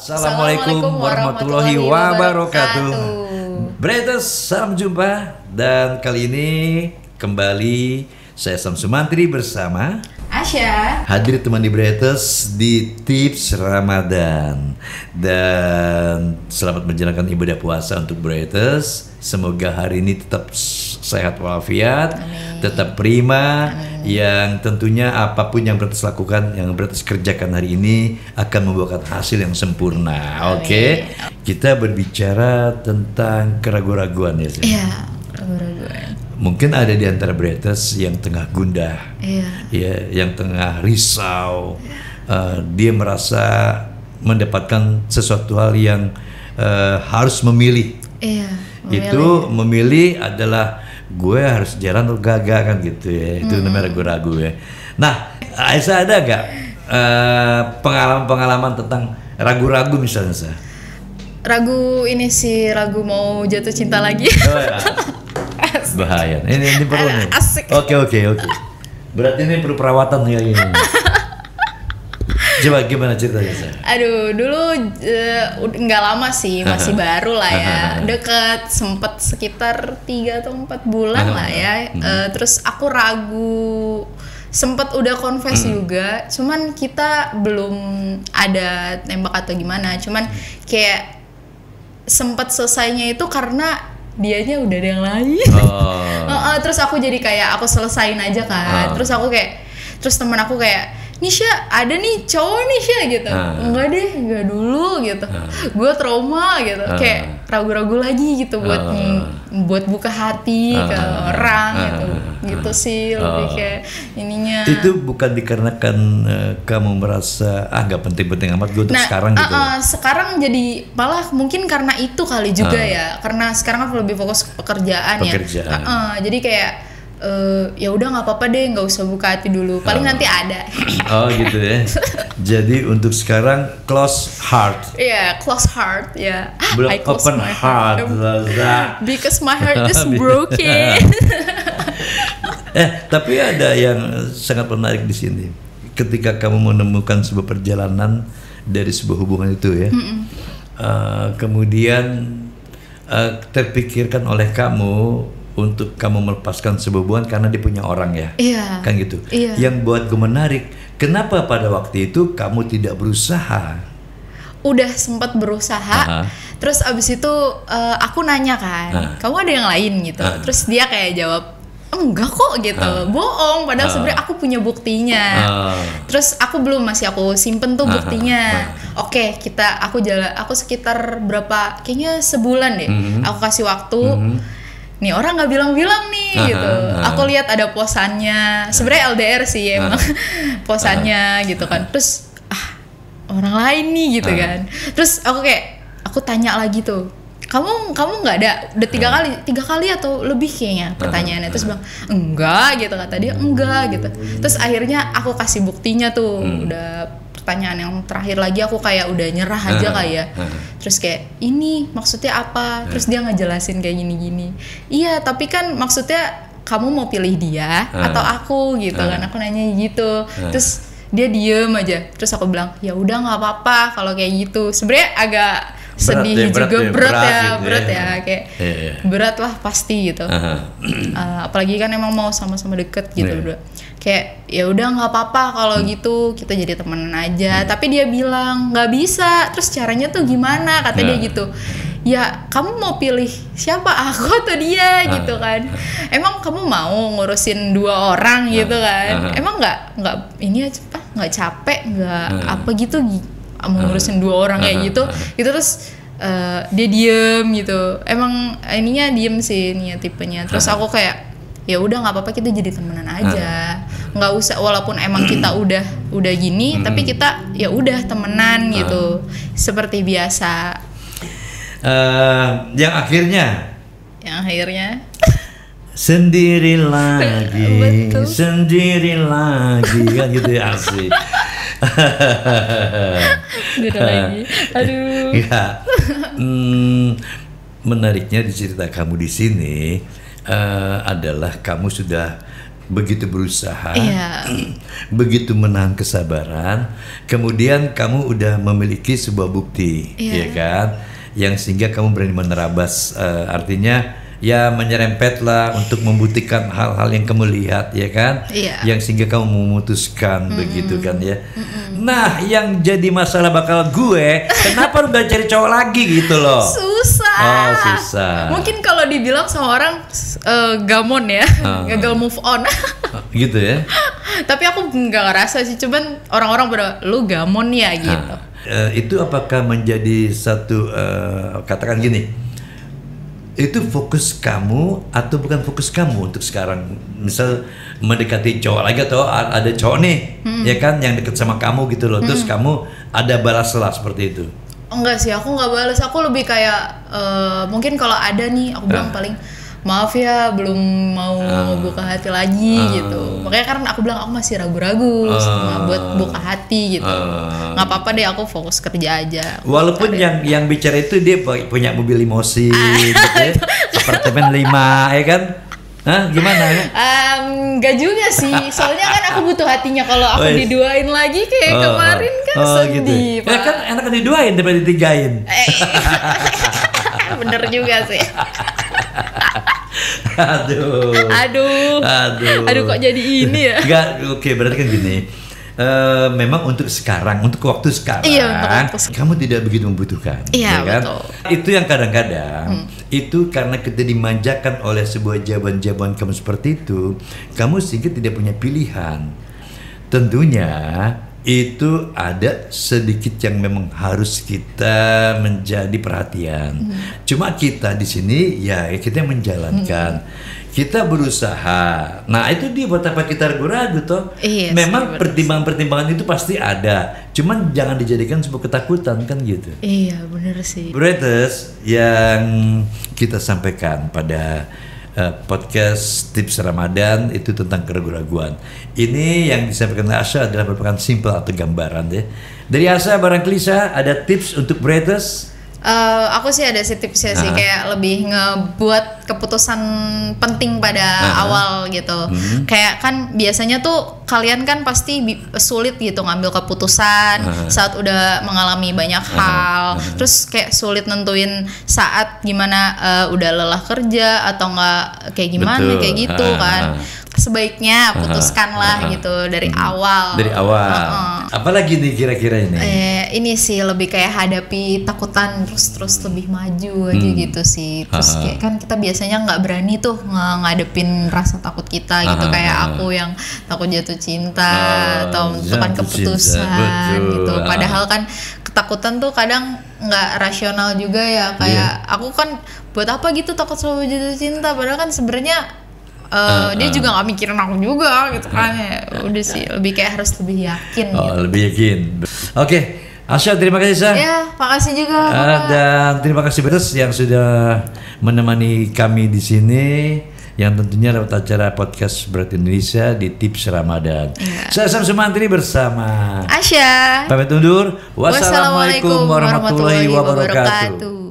Assalamualaikum warahmatullahi wabarakatuh. Bretes, salam jumpa. Dan kali ini kembali saya Samsu Mantri bersama Asya. hadir teman di Bretes di tips Ramadan. Dan selamat menjalankan ibadah puasa untuk Bretes. Semoga hari ini tetap sehat walafiat, tetap prima. Yang tentunya apapun yang Bretes lakukan, yang Bretes kerjakan hari ini akan membuahkan hasil yang sempurna. Oke. Kita berbicara tentang keraguan-raguan ya. Iya, keraguan-raguan. Mungkin ada di antara Bretes yang tengah gundah, ya, yang tengah risau. Dia merasa mendapatkan sesuatu hal yang harus memilih. Iya. Itu memilih adalah gue harus jalan atau gagal kan gitu ya. Itu namanya ragu-ragu ya. Nah, Aisyah ada gak pengalaman-pengalaman tentang ragu-ragu misalnya saya? Ragu ini sih, ragu mau jatuh cinta lagi. Oh, ya. Bahaya. Ini perlu nih. Asik. Oke. Berarti ini perlu perawatan ya ini. Coba gimana ceritanya saya? Aduh, dulu nggak lama sih, masih baru lah ya. Deket, sempet sekitar 3 atau 4 bulan lah ya. Terus aku ragu, sempet udah confess juga. Cuman kita belum ada tembak atau gimana. Cuman kayak sempet selesainya itu karena dianya udah ada yang lain. Terus aku jadi kayak aku selesain aja kan. Terus aku kayak, terus temen aku kayak, Nisha ada nih cowok Nisha gitu. Enggak deh, enggak dulu gitu. Gue trauma gitu. Kayak ragu-ragu lagi gitu buat buka hati ke orang gitu. Gitu sih lebih kayak ininya. Itu bukan dikarenakan kamu merasa nggak penting-penting amat gue untuk sekarang gitu. Sekarang jadi malah mungkin karena itu kali juga ya. Karena sekarang aku lebih fokus ke pekerjaan. Ya. Jadi kayak ya udah nggak apa-apa deh, nggak usah buka hati dulu, paling nanti ada. Gitu ya. Jadi untuk sekarang close heart. Iya, close heart ya. Belum open heart. Because my heart is broken. Tapi ada yang sangat menarik di sini. Ketika kamu menemukan sebuah perjalanan dari sebuah hubungan itu ya, kemudian terpikirkan oleh kamu untuk kamu melepaskan sebuah hubungan karena dia punya orang ya, kan gitu. Yang buat gue menarik, kenapa pada waktu itu kamu tidak berusaha? Udah sempat berusaha, terus abis itu aku nanya kan, kamu ada yang lain gitu. Terus dia kayak jawab, enggak kok gitu, bohong. Padahal sebenarnya aku punya buktinya. Terus aku aku simpen tuh buktinya. Oke, aku sekitar berapa, kayaknya sebulan deh. Aku kasih waktu. Nih orang nggak bilang-bilang nih gitu. Aku lihat ada posannya. Sebenarnya LDR sih emang posannya gitu kan. Terus orang lain nih gitu kan. Terus aku tanya lagi tuh. Kamu nggak ada? Udah 3 kali atau lebih kayaknya pertanyaannya. Terus bilang enggak gitu, kata dia enggak gitu. Terus akhirnya aku kasih buktinya tuh. Udah pertanyaan yang terakhir lagi aku kayak udah nyerah aja kayak. Terus kayak ini maksudnya apa? Terus dia ngejelasin kayak gini-gini. Iya, tapi kan maksudnya kamu mau pilih dia atau aku gitu kan. Aku nanya gitu. Terus dia diem aja. Terus aku bilang, "Ya udah nggak apa-apa kalau kayak gitu." Sebenarnya agak sedih juga, berat ya kayak berat lah pasti gitu. Apalagi kan emang mau sama-sama deket gitu berdua. Kayak ya udah nggak apa-apa kalau gitu, kita jadi temenan aja. Tapi dia bilang nggak bisa. Terus caranya tuh gimana? Kata dia gitu. Ya kamu mau pilih siapa, aku atau dia gitu kan? Emang kamu mau ngurusin 2 orang gitu kan? Emang nggak ini aja nggak capek nggak apa gitu mau ngurusin 2 orang kayak gitu. Terus dia diem gitu. Emang ininya diem sih nih tipenya. Terus aku kayak ya udah nggak apa-apa, kita jadi temenan aja, nggak usah walaupun emang kita udah gini, tapi kita ya udah temenan gitu seperti biasa. Yang akhirnya sendiri lagi kan gitu ya, asik. Lagi. Aduh. Ya. Menariknya di cerita kamu di sini adalah kamu sudah begitu berusaha, begitu menahan kesabaran, kemudian kamu udah memiliki sebuah bukti, ya kan, yang sehingga kamu berani menerabas, artinya ya menyerempet lah untuk membuktikan hal-hal yang kamu lihat, ya kan, yang sehingga kamu memutuskan begitu kan ya. Nah, yang jadi masalah bakal gue, kenapa lu gak cari cowok lagi gitu loh? Susah. Oh, susah. Mungkin kalau dibilang sama orang gamon ya, gagal move on. Gitu ya. Tapi aku nggak ngerasa sih, cuman orang-orang pada lu gamon ya gitu. Itu apakah menjadi satu katakan gini, itu fokus kamu atau bukan fokus kamu untuk sekarang? Misal mendekati cowok lagi atau ada cowok nih, ya kan, yang deket sama kamu gitu loh, terus kamu ada balaslah seperti itu? Enggak sih, aku nggak balas. Aku lebih kayak mungkin kalau ada nih, aku bilang paling maaf ya, belum mau buka hati lagi gitu. Makanya karena aku bilang aku masih ragu-ragu buat buka hati gitu. Nggak apa-apa deh, aku fokus kerja aja. Walaupun yang bicara itu dia punya mobil limosin, gitu ya, apartemen 5, ya kan? Hah, gimana? Nggak juga sih, soalnya kan aku butuh hatinya. Kalau aku diduain lagi kayak kemarin kan sedih. Gitu. Ya kan enak diduain daripada ditigain. Bener juga sih. Aduh, kok jadi ini ya? Enggak, oke, berarti kan gini. Memang untuk sekarang, untuk waktu sekarang, kamu tidak begitu membutuhkan, ya kan? Betul. Itu yang kadang-kadang itu karena kita dimanjakan oleh sebuah jawaban-jawaban kamu seperti itu, kamu sehingga tidak punya pilihan. Tentunya itu ada sedikit yang memang harus kita menjadi perhatian. Cuma kita di sini ya kita yang menjalankan. Kita berusaha. Nah, itu dia buat apa kita ragu-ragu toh. Memang pertimbangan-pertimbangan itu pasti ada. Cuman jangan dijadikan sebuah ketakutan kan gitu. Iya, benar sih. Brothers, yang kita sampaikan pada podcast tips Ramadan itu tentang keraguan-raguan. Ini yang disampaikan oleh Asha adalah merupakan simple atau gambaran deh. Dari Asha barangkali ada tips untuk brothers? Aku sih ada sih tipsnya sih, kayak lebih ngebuat keputusan penting pada awal gitu. Kayak kan biasanya tuh kalian kan pasti sulit gitu ngambil keputusan saat udah mengalami banyak hal. Terus kayak sulit nentuin saat gimana udah lelah kerja atau enggak kayak gimana. Kayak gitu kan. Sebaiknya putuskanlah gitu dari awal. Dari awal. Apalagi nih kira-kira ini? Ini sih lebih kayak hadapi takutan terus lebih maju aja gitu sih. Terus kayak kan kita biasanya nggak berani tuh ngadepin rasa takut kita gitu. Kayak aku yang takut jatuh cinta atau menentukan keputusan gitu. Padahal kan ketakutan tuh kadang nggak rasional juga ya. Kayak aku kan buat apa gitu takut selalu jatuh cinta. Padahal kan sebenarnya dia juga nggak mikirin aku juga gitu kan. Udah sih lebih kayak harus lebih yakin gitu. Lebih yakin. Oke, Asha, terima kasih Sah. Ya, makasih juga. Dan terima kasih Beres yang sudah menemani kami di sini, yang tentunya lewat acara podcast Berat Indonesia di Tips Ramadan. Saya Sam Sumantri bersama Asha. Pamit undur. Wassalamualaikum warahmatullahi wabarakatuh.